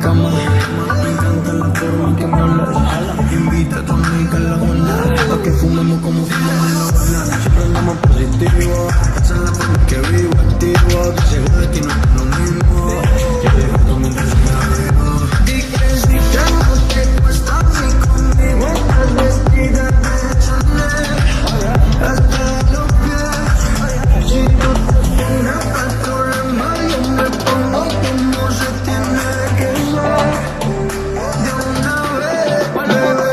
cama. Me encanta la forma que me hablas. Invita a tu amiga a la Juana, pa' que fumemos como fumamos en la Habana. Siempre andamos positivo, esa es la forma que vivo, activo. Que seguro de ti no es lo mismo. Yo disfruto mientras me vivo. Di que si te no te cuesta ni conmigo. Estás vestida de Chanel hasta los pies. Si tú te pones a tu rema, yo me pongo como se tiene que ser. De una vez, bebé.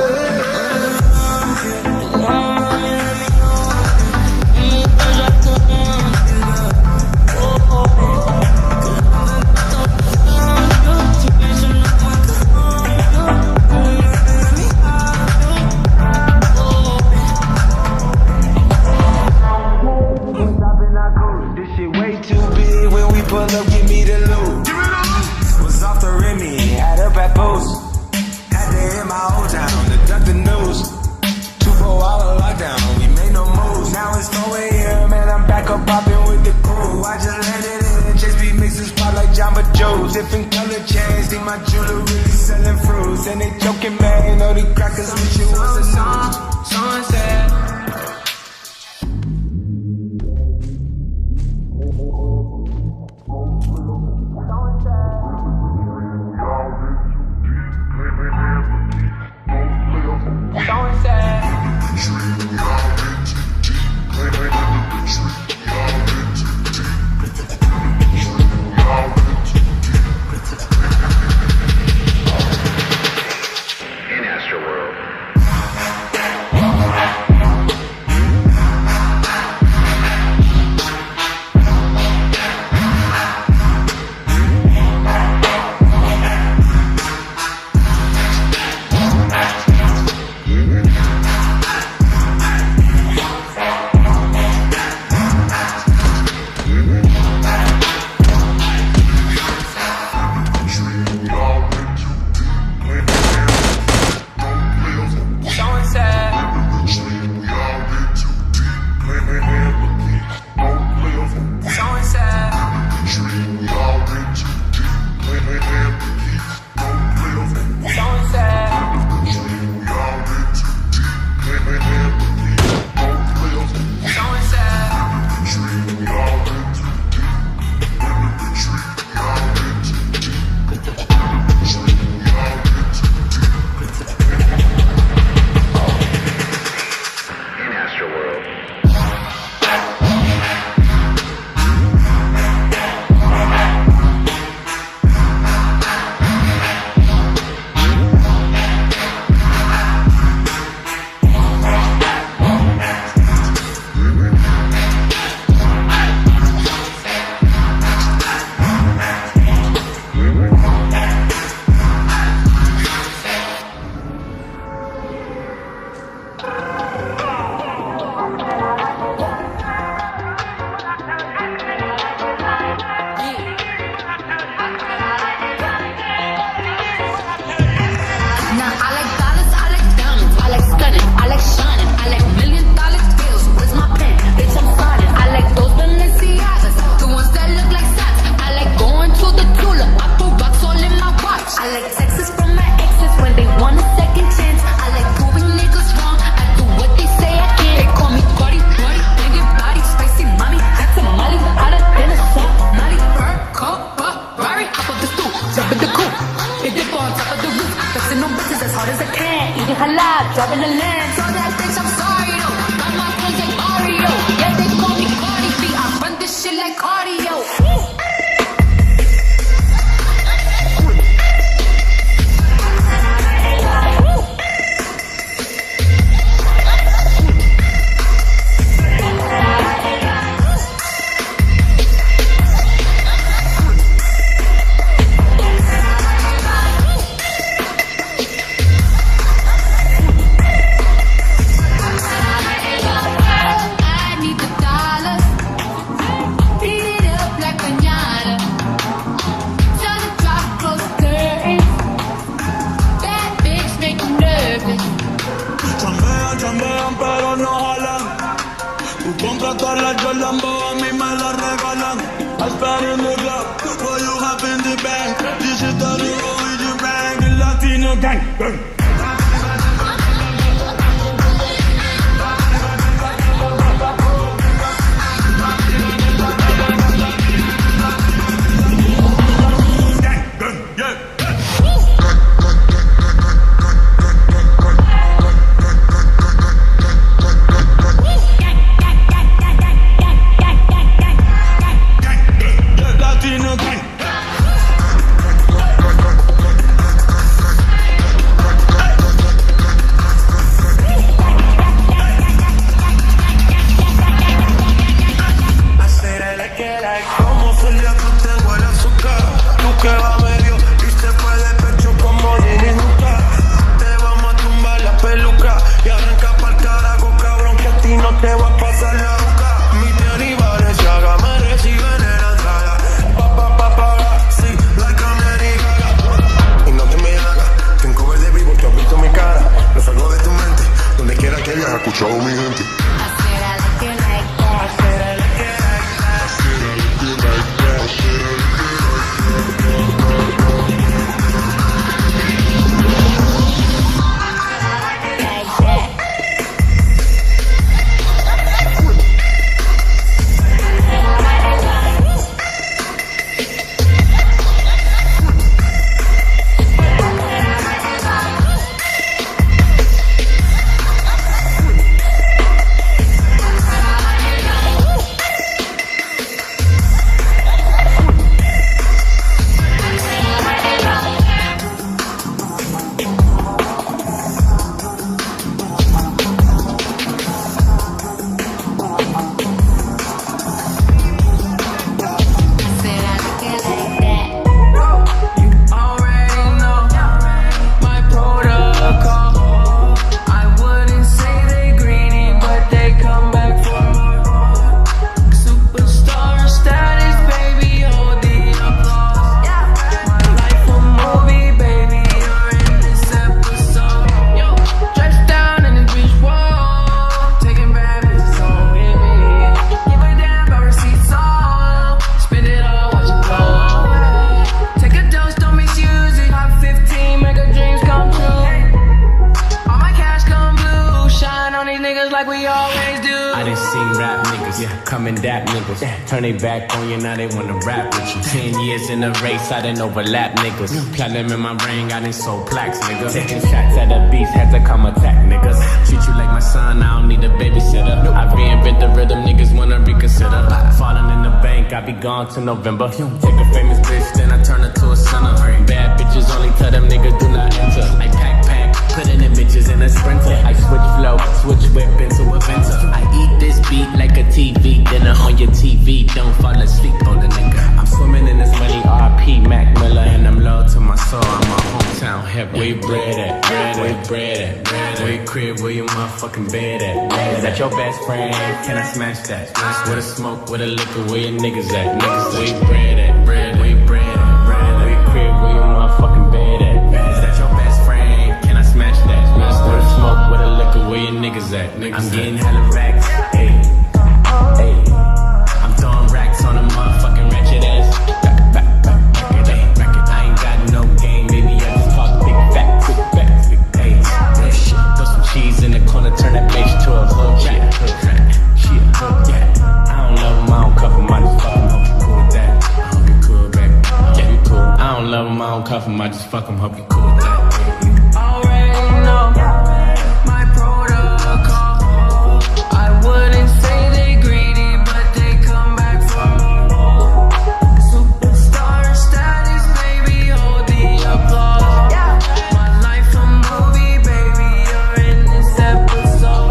Pull up, give me the loot. Was off the Remy, had up at post. Had to hit my old town to duck the news. 2-4-hour lockdown, we made no moves. Now it's 4 AM and I'm back up popping with the crew. I just landed in Chase B mixes pop like Jamba Joe's. Different color chains, think my jewelry really selling fruits. And they joking, man, know the crackers wish you was a news. Sunset. Driving the land, so that bitch, I'm sorry though. Got my friends like Mario. Yeah, they call me Cardi B. I run this shit like cardio. Contratar la Jordan, a mí me la regalan. I spent in the club, while you hop in the bank. This is the real Turn they back on you, now they wanna rap with you. 10 years in the race, I didn't overlap niggas. Platinum in my ring, I didn't sold plaques, nigga. Taking shots at the beast, had to come attack niggas. Treat you like my son, I don't need a babysitter. I reinvent the rhythm, niggas wanna reconsider. Falling in the bank, I be gone till November. Take a famous bitch, then I turn her to a sinner. Bad bitches only tell them niggas do not enter. I pack, putting the bitches in a sprinter. I switch flow, switch whip into a Venter. I eat this beat like a TV dinner on your TV. Don't fall asleep on the nigga. I'm swimming in this money, R.P. Mac Miller. And I'm loyal to my soul, I'm my hometown heaven. Where you bread at? Where you bread at? Where your crib, where your motherfucking bed at? Is that your best friend? Can I smash that? With a smoke, with a liquor, where your niggas at? Niggas, where you bread at? Where you bread at? Where your crib, where your motherfucking bed at? Is that your best friend? Can I smash that? With a smoke, with a liquor, where your niggas at? I'm getting hella racks, hey, hey. I'm throwing racks on a motherfucking ratchet ass. I ain't got no game, maybe I just talk big facts, hey. Throw some cheese in the corner, turn that bitch to a hood track. Yeah. I don't love him, I don't cuff him, I just fuck him, hope you cool with that. I hope you cool, baby. Yeah, you cool. I don't love him, I don't cuff him, I just fuck him, hope you cool with that. Already know my protocol. I wouldn't say they greedy, but they come back for more. Superstar status, baby, hold the applause. My life a movie, baby, you're in this episode.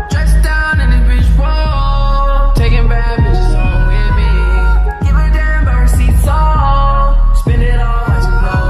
Dressed down in this bitch, whoa. Taking bad bitches home with me. Give a damn about receipts all. Spend it all as you know.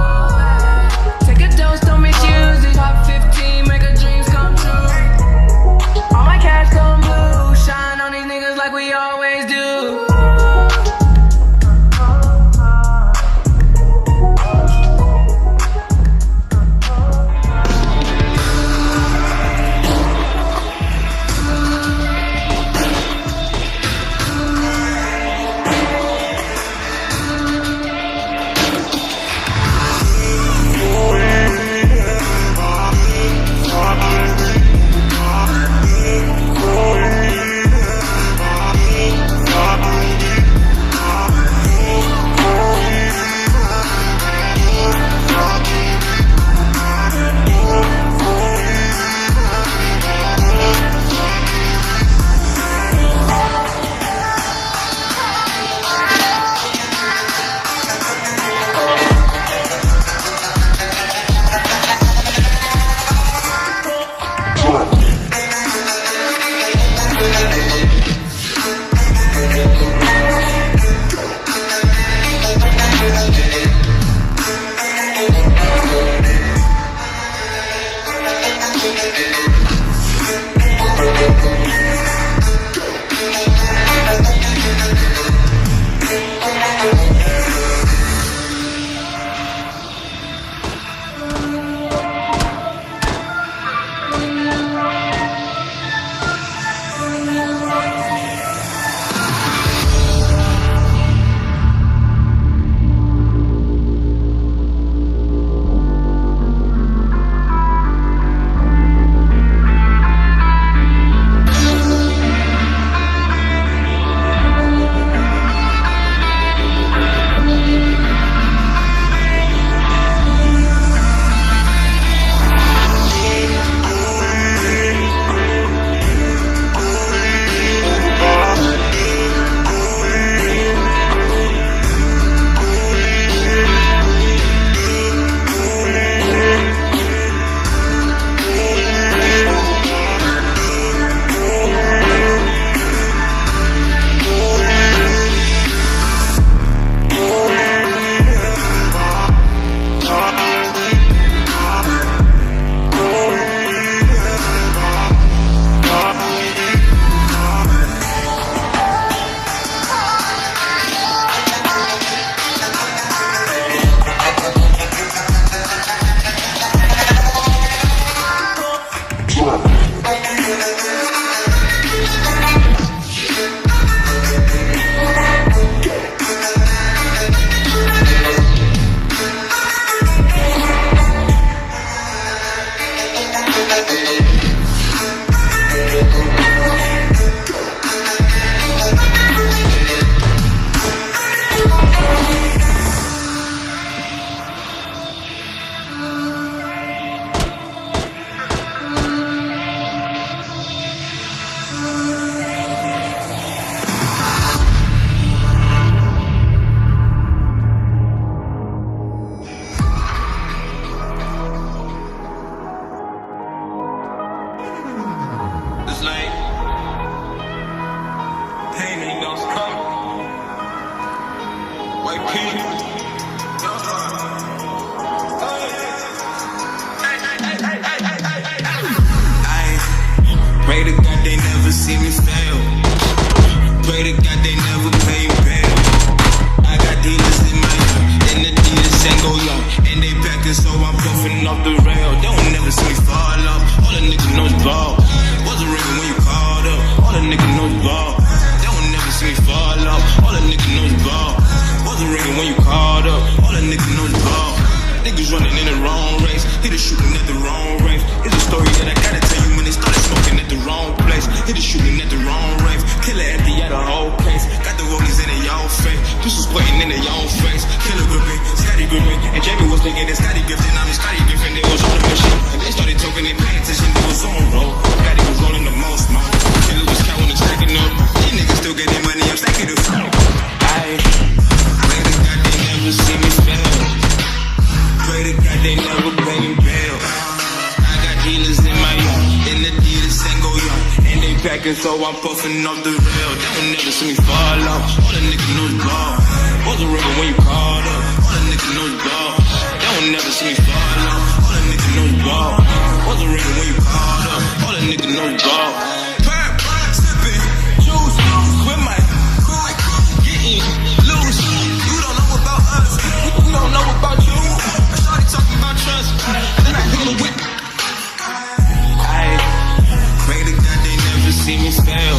king. Pray to God they never see me fail. Pray to God they never pay bail. I got dealers in my yard, and the dealers ain't go young, and they packing so I'm puffing off the rail. They don't never see me fall off. All the niggas knows ball. Wasn't ringing when you called up. All the niggas knows ball. They don't never see me fall off. All the niggas knows ball. Wasn't ringing when you called up. All the niggas knows ball. Niggas running in the wrong race, hit a shooting at the wrong race. It's a story that I gotta tell you when they started smoking at the wrong place. Hit a shooting at the wrong race, killer empty at the whole case. Got the rollies in their own face, this was putting in their own face. Killer gripping, Scotty gripping, and Jamie was thinking that Scotty Griffin. I'm Scotty Griffin, they was on the mission. And they started talking, they paying attention, they was on roll. Scotty was rolling the most, man. Killer was counting and stacking up. These niggas still get their money, I'm stacking the phone. Aye, pray to God they never see me fail. Pray to God they never pay me bail. I got dealers in my yard, and the dealers ain't go young, and they packing so I'm puffing off the rail. They don't never see me fall off. All the niggas knows ball. Wasn't ringing when you called up. All the niggas knows ball. They don't never see me fall off. All the niggas knows ball. Wasn't ringing when you called up. All the niggas knows ball. Sipping juice with my crew, getting loose. You don't know about us. We don't know about you. Talking about trust, then I hit a whip. I pray to God they never see me fail.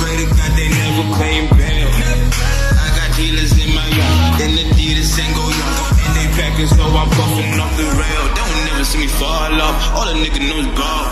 Pray to God they never pay bail. I got dealers in my yard, and the dealers ain't go young, and they packing so I'm puffing off the rail. They don't never see me fall off. All the niggas knows ball.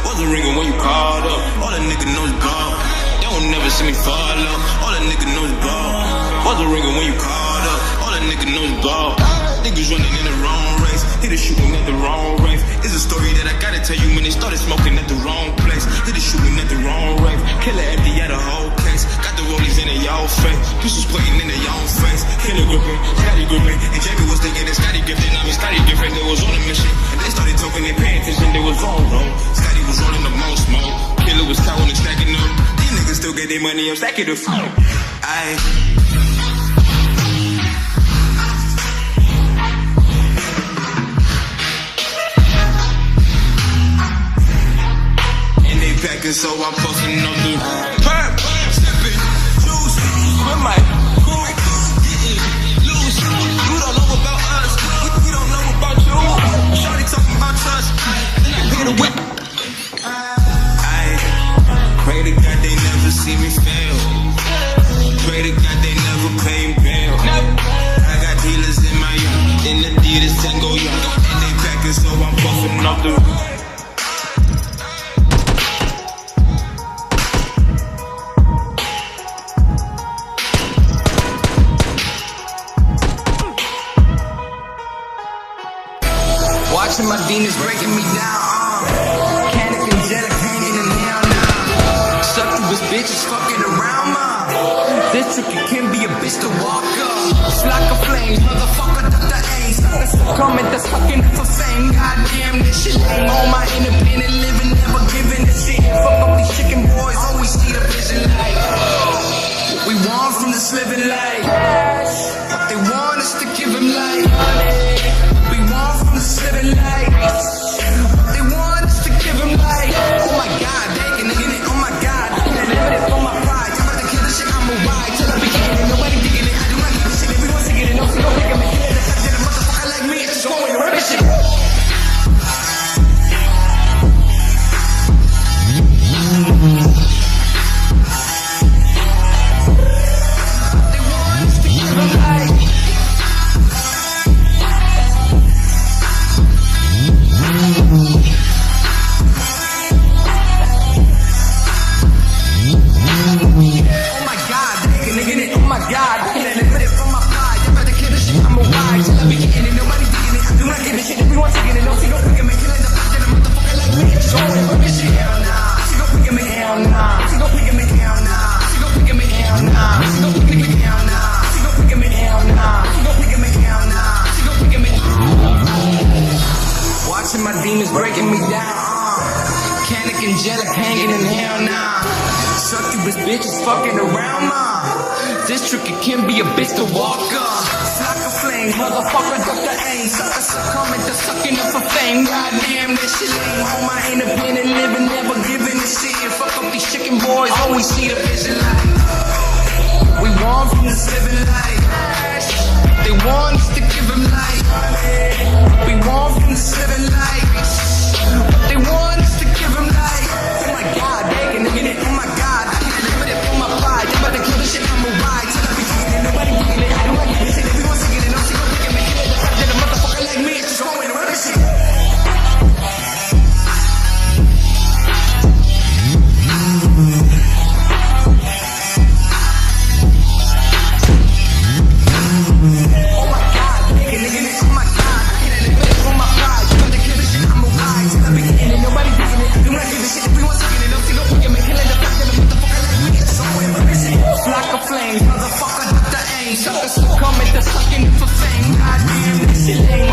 Wasn't ringing when you called up. All the niggas knows ball. They don't never see me fall off. All the niggas knows ball. Wasn't ringing when you called up. All the niggas knows ball. Niggas running in the wrong race, hit a shooting at the wrong race. It's a story that I gotta tell you when they started smoking at the wrong place. Hit a shooting at the wrong race, killer empty at the whole case. Got the rollies in their own face, this was putting in their own face. Killer gripping, Scotty gripping, and Jamie was thinking that Scotty Griffin. I'm Scotty Griffin, they was on a mission. And they started talking, they paying attention, they was on roll. Scotty was rolling the most smoke, killer was counting and stacking up. These niggas still get their money, I'm stacking the phone. Aye. Packing so I'm puffing up the perp, sipping juice with my crew, getting loose. You don't know about us, we don't know about you. Shawty talking about trust, then I hit a whip. I pray to God they never see me fail. Pray to God they never pay bail. I got dealers in my yard, and the dealers ain't go young, and they packing so I'm puffing up the. Watching my demons breaking me down. Canic angelic hanging in hell now. Stuck to his bitches fucking around, ma. This tricky can be a bitch to walk up. It's like a flame, motherfucker, Dr. Ace. Comment that's fucking for fame. Goddamn, this shit lame. All my independent living, never giving a shit. Fuck up these chicken boys, always see the vision like. What we want from this living life. What they want is to give him life. We want from this living life. They want us to give him life. Oh my God, they can get it. Oh my God, they limit it for my pride. I'm about to kill this shit, I'm a ride. Till I be kicking it, nobody digging it. I do not give a shit. Everyone's taking it, no, so don't pick him and kill it. I did a motherfucker like me, it's going to rip shit. They want us to give him life. My demons breaking me down. Canic angelic hanging in hell now. Succubus bitches fucking around, ma. This this trick, it can be a bitch to walk on. Flock of flame, motherfucker, Dr. Aim. Sucker succumbing to sucking up for fame. Goddamn, this shit lame. On my independent living, never giving a shit. Fuck up these chicken boys, always see the vision light. We want from this living life. They want us to give them life. We want from this living life. They want us to give them life. Oh my God, they can get it. Oh my God, I can't live with it for my pride. They about to kill the shit, I'm a ride. Till I be kicking it, nobody kicking it. I don't like it. Everyone's singing it, I'm singing it. Make it the fact that a motherfucker like me is just going around this shit. Motherfucker, Dr. Aim. Suckers succumbing to sucking for fame. Goddamn, this shit ain't